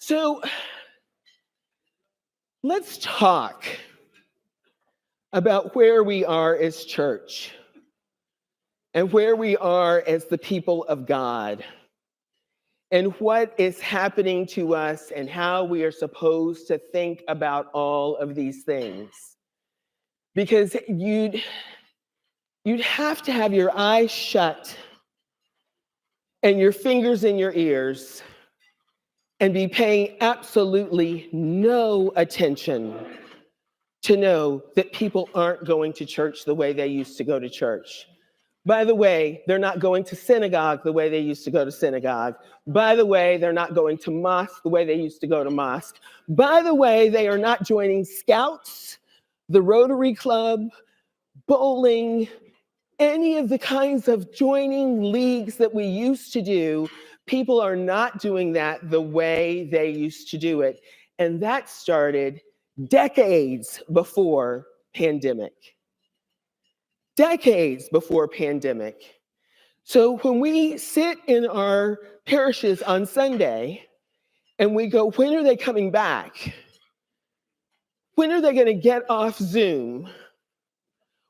So let's talk about where we are as church and where we are as the people of God and what is happening to us and how we are supposed to think about all of these things. Because you'd have to have your eyes shut and your fingers in your ears and be paying absolutely no attention to know that people aren't going to church the way they used to go to church. By the way, they're not going to synagogue the way they used to go to synagogue. By the way, they're not going to mosque the way they used to go to mosque. By the way, they are not joining Scouts, the Rotary Club, bowling, any of the kinds of joining leagues that we used to do. People are not doing that the way they used to do it. And that started decades before pandemic. Decades before pandemic. So when we sit in our parishes on Sunday and we go, when are they coming back? When are they going to get off Zoom?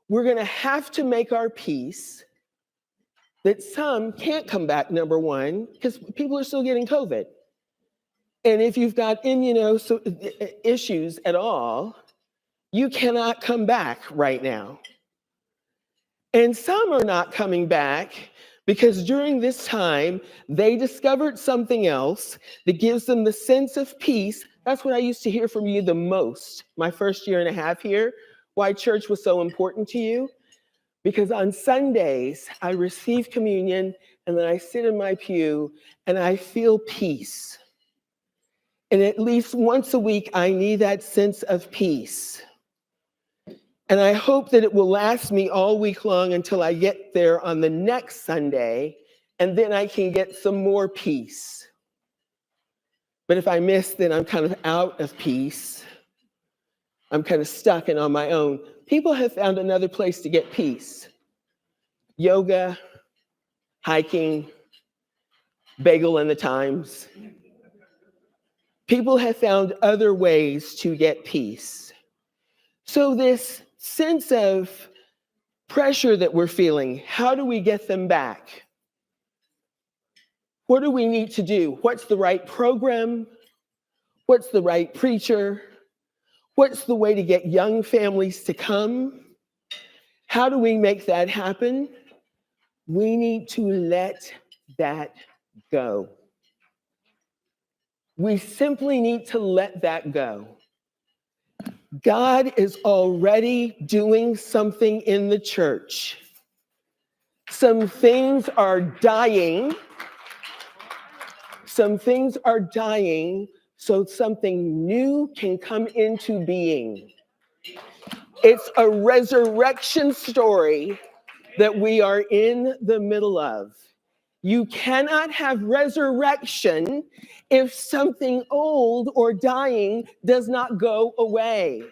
We're going to have to make our peace that some can't come back, number one, because people are still getting COVID. And if you've got issues at all, you cannot come back right now. And some are not coming back because during this time, they discovered something else that gives them the sense of peace. That's what I used to hear from you the most my first year and a half here, why church was so important to you. Because on Sundays, I receive communion and then I sit in my pew and I feel peace. And at least once a week, I need that sense of peace. And I hope that it will last me all week long until I get there on the next Sunday, and then I can get some more peace. But if I miss, then I'm kind of out of peace. I'm kind of stuck and on my own. People have found another place to get peace. Yoga, hiking, bagel in the Times. People have found other ways to get peace. So this sense of pressure that we're feeling, how do we get them back? What do we need to do? What's the right program? What's the right preacher? What's the way to get young families to come? How do we make that happen? We need to let that go. We simply need to let that go. God is already doing something in the church. Some things are dying. Some things are dying so something new can come into being. It's a resurrection story that we are in the middle of. You cannot have resurrection if something old or dying does not go away.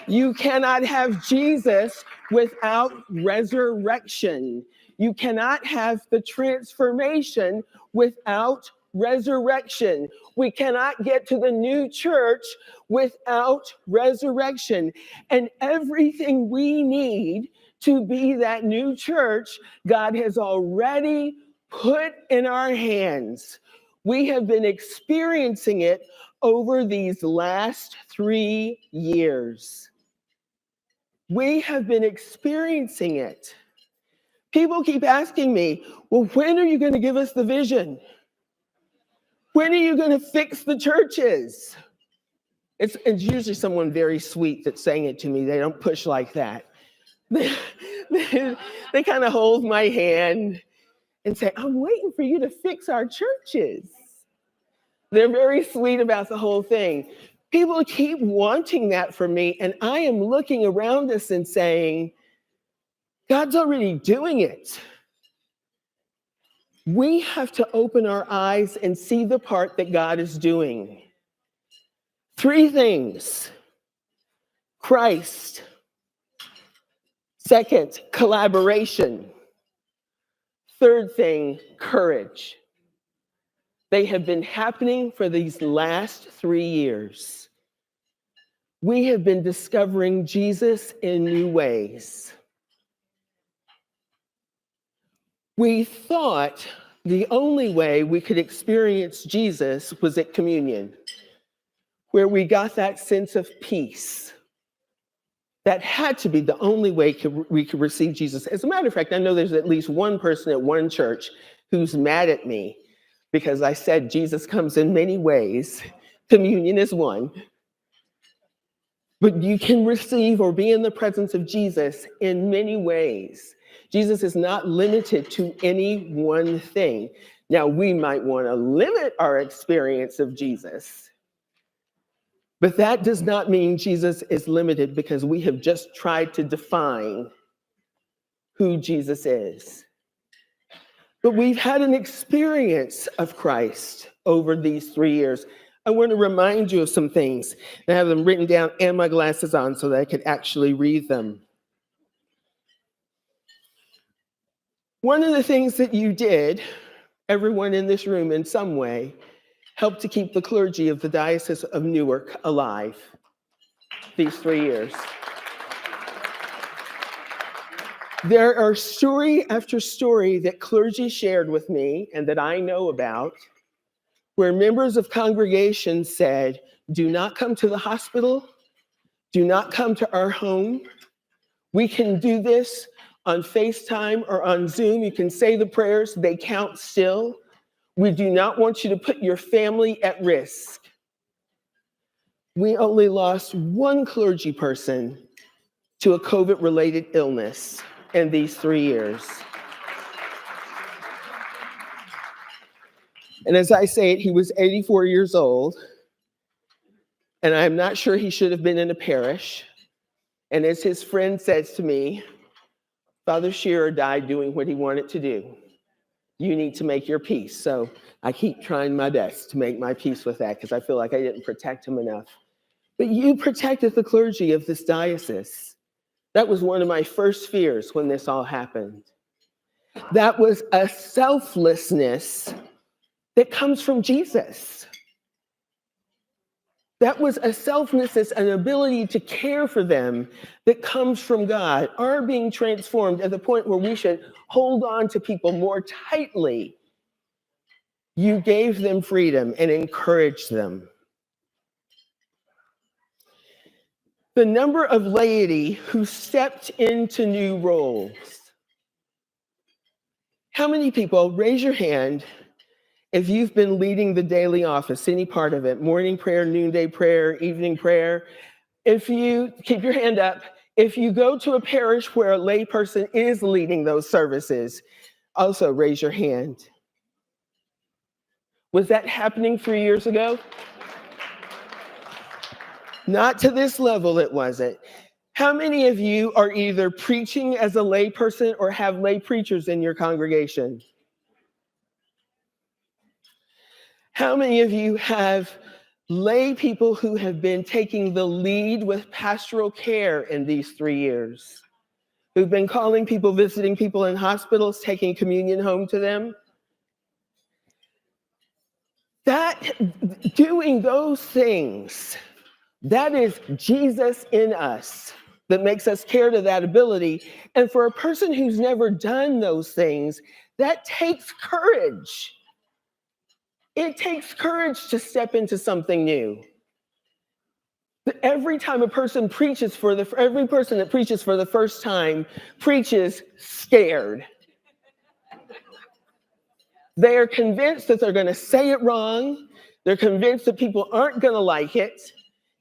You cannot have Jesus without resurrection. You cannot have the transformation without resurrection. We cannot get to the new church without resurrection. And everything we need to be that new church, God has already put in our hands. We have been experiencing it over these last 3 years. We have been experiencing it. People keep asking me, well, when are you going to give us the vision? When are you going to fix the churches? It's usually someone very sweet that's saying it to me. They don't push like that. They kind of hold my hand and say, I'm waiting for you to fix our churches. They're very sweet about the whole thing. People keep wanting that from me, and I am looking around us and saying, God's already doing it. We have to open our eyes and see the part that God is doing. 3 things. Christ. Second, collaboration. Third thing, courage. They have been happening for these last 3 years. We have been discovering Jesus in new ways. We thought the only way we could experience Jesus was at communion, where we got that sense of peace. That had to be the only way we could receive Jesus. As a matter of fact, I know there's at least one person at one church who's mad at me because I said Jesus comes in many ways. Communion is one. But you can receive or be in the presence of Jesus in many ways. Jesus is not limited to any one thing. Now, we might want to limit our experience of Jesus, but that does not mean Jesus is limited because we have just tried to define who Jesus is. But we've had an experience of Christ over these 3 years. I want to remind you of some things. I have them written down and my glasses on so that I could actually read them. One of the things that you did, everyone in this room in some way, helped to keep the clergy of the Diocese of Newark alive these 3 years. There are story after story that clergy shared with me and that I know about, where members of congregations said, do not come to the hospital, do not come to our home. We can do this on FaceTime or on Zoom. You can say the prayers, they count still. We do not want you to put your family at risk. We only lost one clergy person to a COVID-related illness in these 3 years. And as I say it, he was 84 years old, and I'm not sure he should have been in a parish. And as his friend says to me, Father Shearer died doing what he wanted to do. You need to make your peace. So I keep trying my best to make my peace with that because I feel like I didn't protect him enough. But you protected the clergy of this diocese. That was one of my first fears when this all happened. That was a selflessness that comes from Jesus. That was a selflessness, an ability to care for them that comes from God, are being transformed at the point where we should hold on to people more tightly. You gave them freedom and encouraged them. The number of laity who stepped into new roles. How many people, raise your hand, if you've been leading the daily office, any part of it, morning prayer, noonday prayer, evening prayer, if you keep your hand up, if you go to a parish where a lay person is leading those services, also raise your hand. Was that happening 3 years ago? Not to this level, it wasn't. How many of you are either preaching as a lay person or have lay preachers in your congregation? How many of you have lay people who have been taking the lead with pastoral care in these 3 years? Who've been calling people, visiting people in hospitals, taking communion home to them? Doing those things, that is Jesus in us that makes us care to that ability. And for a person who's never done those things, that takes courage. It takes courage to step into something new. Every time a person preaches every person that preaches for the first time preaches scared. They are convinced that they're going to say it wrong. They're convinced that people aren't going to like it.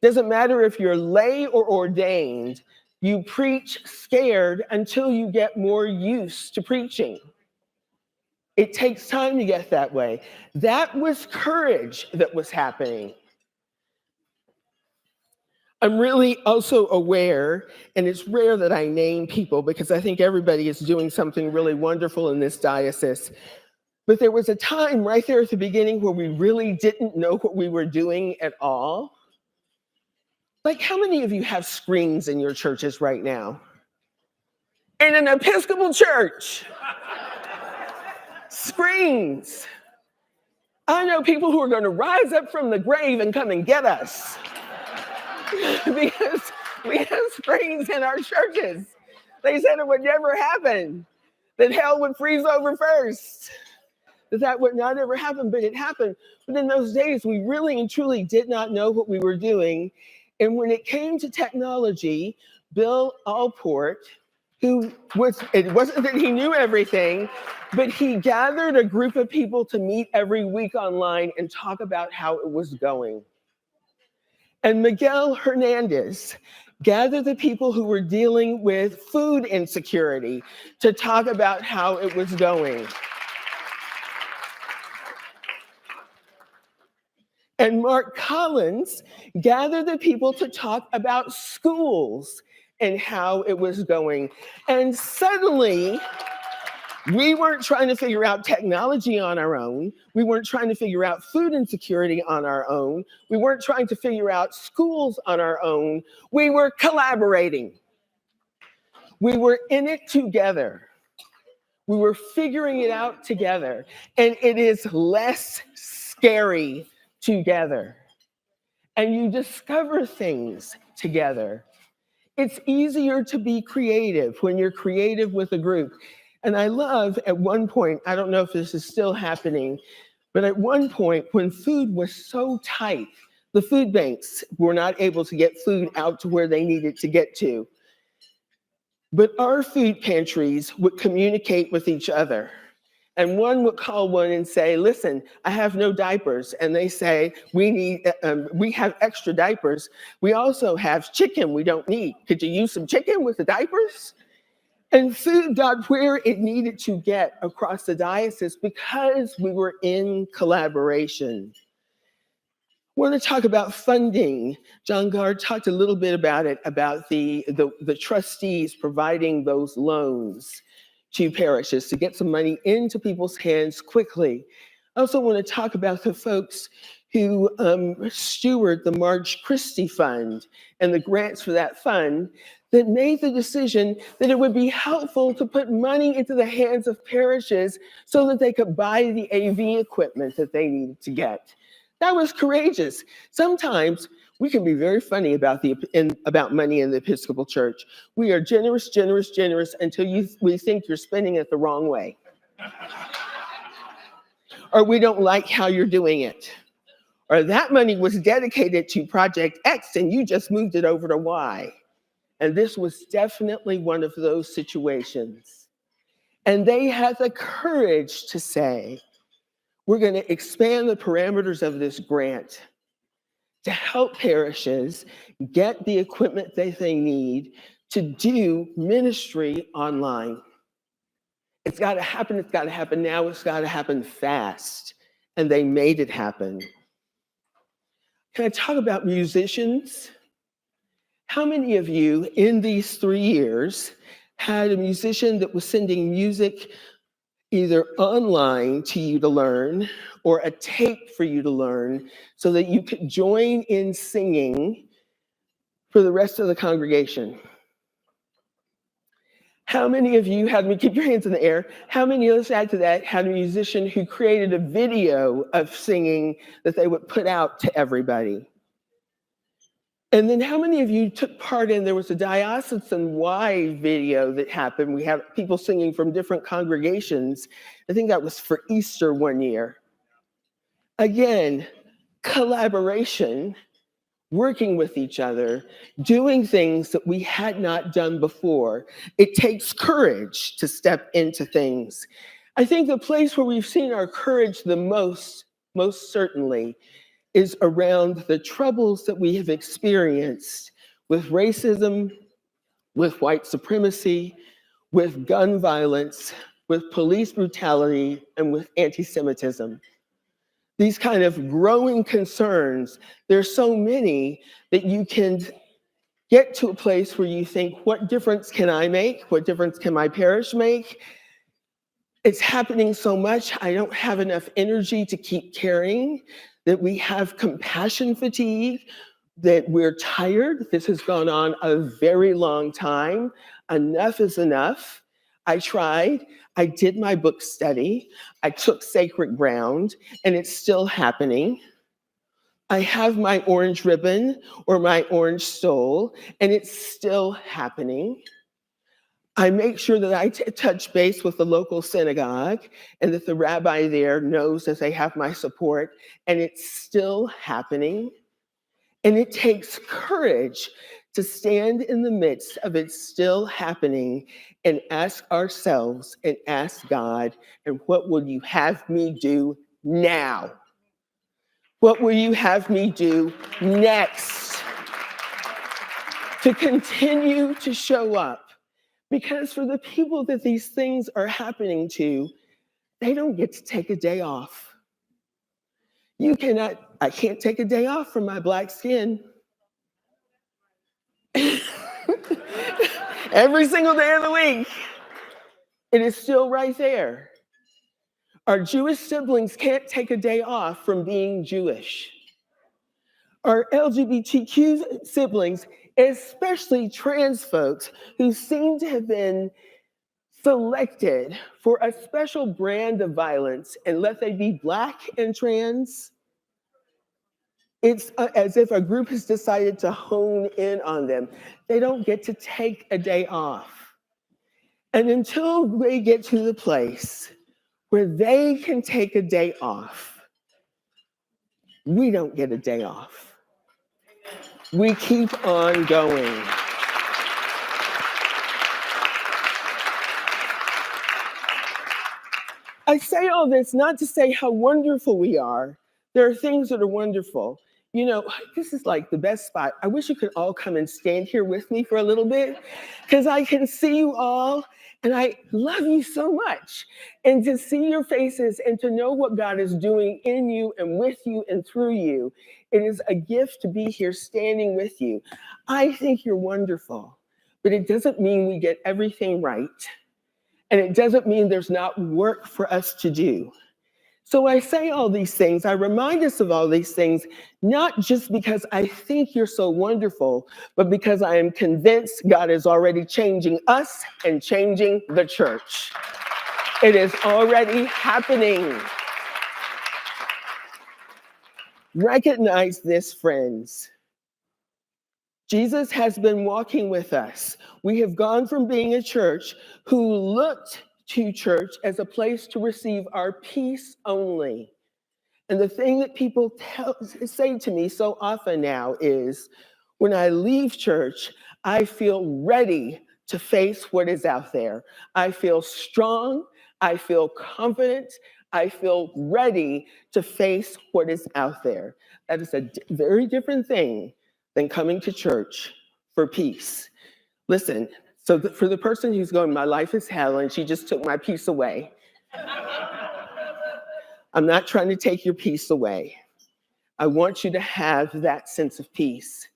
Doesn't matter if you're lay or ordained, you preach scared until you get more used to preaching. It takes time to get that way. That was courage that was happening. I'm really also aware, and it's rare that I name people because I think everybody is doing something really wonderful in this diocese. But there was a time right there at the beginning where we really didn't know what we were doing at all. Like, how many of you have screens in your churches right now? In an Episcopal church. Screens. I know people who are going to rise up from the grave and come and get us because we have springs in our churches. They said it would never happen, that hell would freeze over first, that would not ever happen, but it happened. But in those days, we really and truly did not know what we were doing. And when it came to technology, Bill Allport, it wasn't that he knew everything, but he gathered a group of people to meet every week online and talk about how it was going. And Miguel Hernandez gathered the people who were dealing with food insecurity to talk about how it was going. And Mark Collins gathered the people to talk about schools and how it was going. And suddenly, we weren't trying to figure out technology on our own. We weren't trying to figure out food insecurity on our own. We weren't trying to figure out schools on our own. We were collaborating. We were in it together. We were figuring it out together. And it is less scary together. And you discover things together. It's easier to be creative when you're creative with a group. And I love at one point, I don't know if this is still happening, but at one point when food was so tight, the food banks were not able to get food out to where they needed to get to. But our food pantries would communicate with each other. And one would call one and say, listen, I have no diapers. And they say, we have extra diapers. We also have chicken we don't need. Could you use some chicken with the diapers? And food got where it needed to get across the diocese because we were in collaboration. I want to talk about funding. John Gard talked a little bit about it, about the trustees providing those loans to parishes to get some money into people's hands quickly. I also want to talk about the folks who steward the March Christie Fund and the grants for that fund that made the decision that it would be helpful to put money into the hands of parishes so that they could buy the AV equipment that they needed to get. That was courageous. Sometimes we can be very funny about money in the Episcopal Church. We are generous, generous, generous until we think you're spending it the wrong way. Or we don't like how you're doing it. Or that money was dedicated to Project X and you just moved it over to Y. And this was definitely one of those situations. And they had the courage to say, we're going to expand the parameters of this grant to help parishes get the equipment that they need to do ministry online. It's got to happen now, it's got to happen fast. And they made it happen. Can I talk about musicians? How many of you in these 3 years had a musician that was sending music either online to you to learn or a tape for you to learn so that you could join in singing for the rest of the congregation? How many of you keep your hands in the air, how many, let's add to that, had a musician who created a video of singing that they would put out to everybody? And then how many of you took part there was a diocesan-wide video that happened. We had people singing from different congregations. I think that was for Easter one year. Again, collaboration, working with each other, doing things that we had not done before. It takes courage to step into things. I think the place where we've seen our courage the most certainly, is around the troubles that we have experienced with racism, with white supremacy, with gun violence, with police brutality, and with anti-Semitism. These kind of growing concerns, there's so many that you can get to a place where you think, what difference can I make? What difference can my parish make? It's happening so much, I don't have enough energy to keep carrying, that we have compassion fatigue, that we're tired. This has gone on a very long time. Enough is enough. I tried, I did my book study, I took sacred ground, and it's still happening. I have my orange ribbon or my orange stole, and it's still happening. I make sure that I touch base with the local synagogue and that the rabbi there knows that they have my support, and it's still happening. And it takes courage to stand in the midst of it still happening and ask ourselves and ask God, and what will you have me do now? What will you have me do next? To continue to show up. Because for the people that these things are happening to, they don't get to take a day off. I can't take a day off from my Black skin. Every single day of the week, it is still right there. Our Jewish siblings can't take a day off from being Jewish. Our LGBTQ siblings, especially trans folks who seem to have been selected for a special brand of violence, and let they be Black and trans, it's as if a group has decided to hone in on them. They don't get to take a day off. And until they get to the place where they can take a day off, we don't get a day off. We keep on going. I say all this not to say how wonderful we are. There are things that are wonderful. You know, this is like the best spot. I wish you could all come and stand here with me for a little bit, because I can see you all and I love you so much. And to see your faces and to know what God is doing in you and with you and through you, it is a gift to be here standing with you. I think you're wonderful, but it doesn't mean we get everything right. And it doesn't mean there's not work for us to do. So I say all these things, I remind us of all these things, not just because I think you're so wonderful, but because I am convinced God is already changing us and changing the church. It is already happening. Recognize this, friends. Jesus has been walking with us. We have gone from being a church who looked to church as a place to receive our peace only. And the thing that people say to me so often now is, when I leave church, I feel ready to face what is out there. I feel strong, I feel confident, I feel ready to face what is out there. That is a very different thing than coming to church for peace. Listen, so for the person who's going, my life is hell and she just took my peace away. I'm not trying to take your peace away. I want you to have that sense of peace.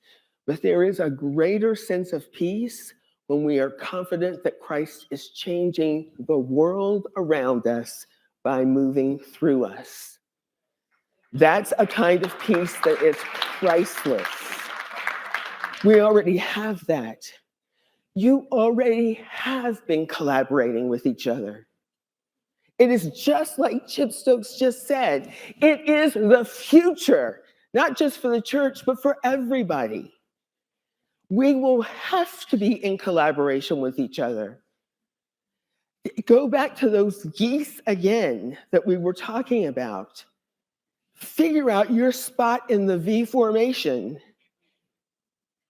But there is a greater sense of peace when we are confident that Christ is changing the world around us by moving through us. That's a kind of peace that is priceless. We already have that. You already have been collaborating with each other. It is just like Chip Stokes just said, it is the future, not just for the church, but for everybody. We will have to be in collaboration with each other. Go back to those geese again that we were talking about. Figure out your spot in the V formation.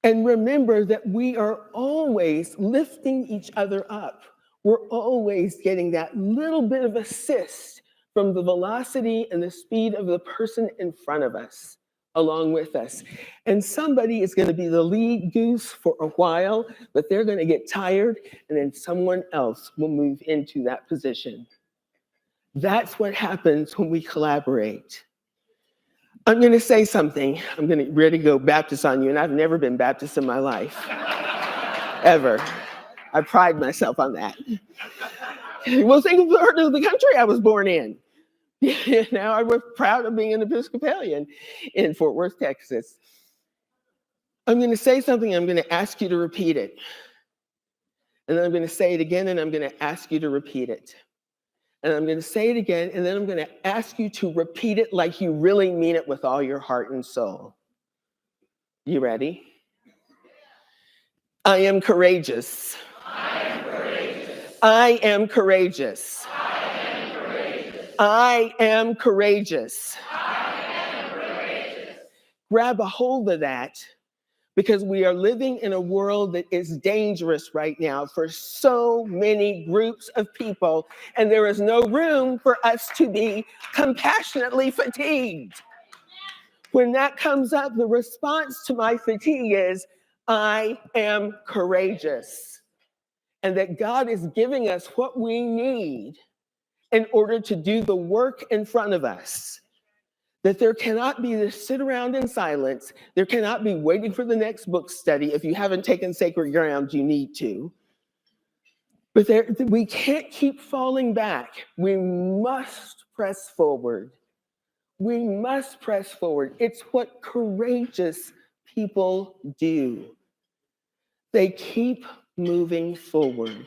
And remember that we are always lifting each other up. We're always getting that little bit of assist from the velocity and the speed of the person in front of us, along with us. And somebody is going to be the lead goose for a while, but they're going to get tired, and then someone else will move into that position. That's what happens when we collaborate. I'm going to say something. I'm going to ready to go Baptist on you, and I've never been Baptist in my life, ever. I pride myself on that. Well, think of the country I was born in. Now I was proud of being an Episcopalian in Fort Worth, Texas. I'm going to say something. I'm going to ask you to repeat it. And then I'm going to say it again, and I'm going to ask you to repeat it. And I'm going to say it again, and then I'm going to ask you to repeat it like you really mean it with all your heart and soul. You ready? I am courageous. I am courageous. I am courageous. I am courageous. I am courageous. I am courageous. Grab a hold of that, because we are living in a world that is dangerous right now for so many groups of people, and there is no room for us to be compassionately fatigued. When that comes up, the response to my fatigue is, I am courageous. And that God is giving us what we need in order to do the work in front of us. That there cannot be this sit around in silence. There cannot be waiting for the next book study. If you haven't taken Sacred Ground, you need to. But we can't keep falling back. We must press forward. We must press forward. It's what courageous people do. They keep moving forward.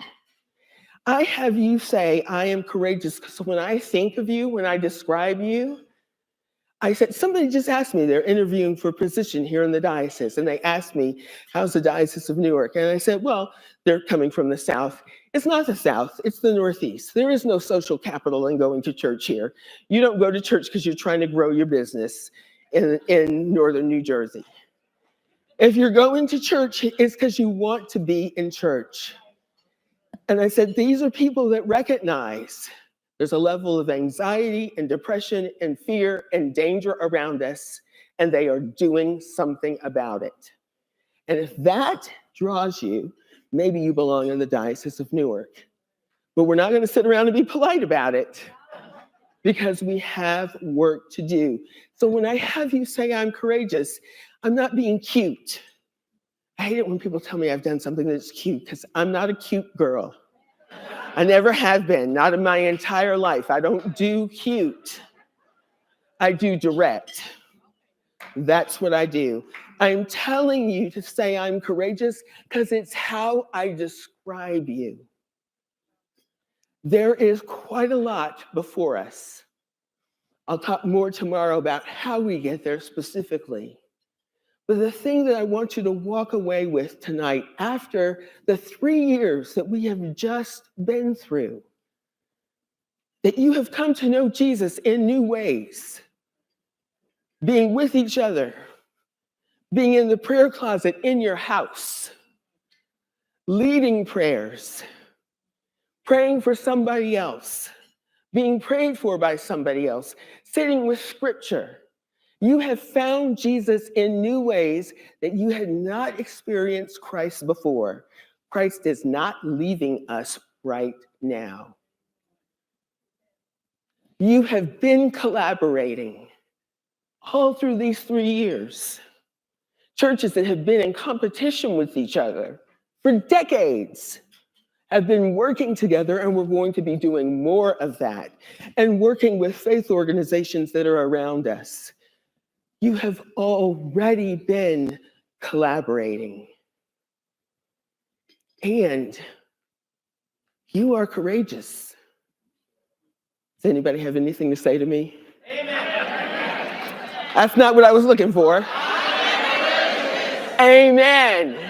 I have you say, I am courageous, because when I think of you, when I describe you, I said, somebody just asked me, they're interviewing for a position here in the diocese, and they asked me, how's the Diocese of Newark? And I said, well, they're coming from the South. It's not the South, it's the Northeast. There is no social capital in going to church here. You don't go to church because you're trying to grow your business in Northern New Jersey. If you're going to church, it's because you want to be in church. And I said, these are people that recognize there's a level of anxiety and depression and fear and danger around us, and they are doing something about it. And if that draws you, maybe you belong in the Diocese of Newark. But we're not going to sit around and be polite about it, because we have work to do. So when I have you say I'm courageous, I'm not being cute. I hate it when people tell me I've done something that's cute, because I'm not a cute girl. I never have been, not in my entire life. I don't do cute. I do direct. That's what I do. I'm telling you to say I'm courageous because it's how I describe you. There is quite a lot before us. I'll talk more tomorrow about how we get there specifically. But the thing that I want you to walk away with tonight, after the 3 years that we have just been through, that you have come to know Jesus in new ways, being with each other, being in the prayer closet in your house, leading prayers, praying for somebody else, being prayed for by somebody else, sitting with scripture. You have found Jesus in new ways that you had not experienced Christ before. Christ is not leaving us right now. You have been collaborating all through these 3 years. Churches that have been in competition with each other for decades have been working together, and we're going to be doing more of that, and working with faith organizations that are around us. You have already been collaborating. And you are courageous. Does anybody have anything to say to me? Amen. That's not what I was looking for. Amen.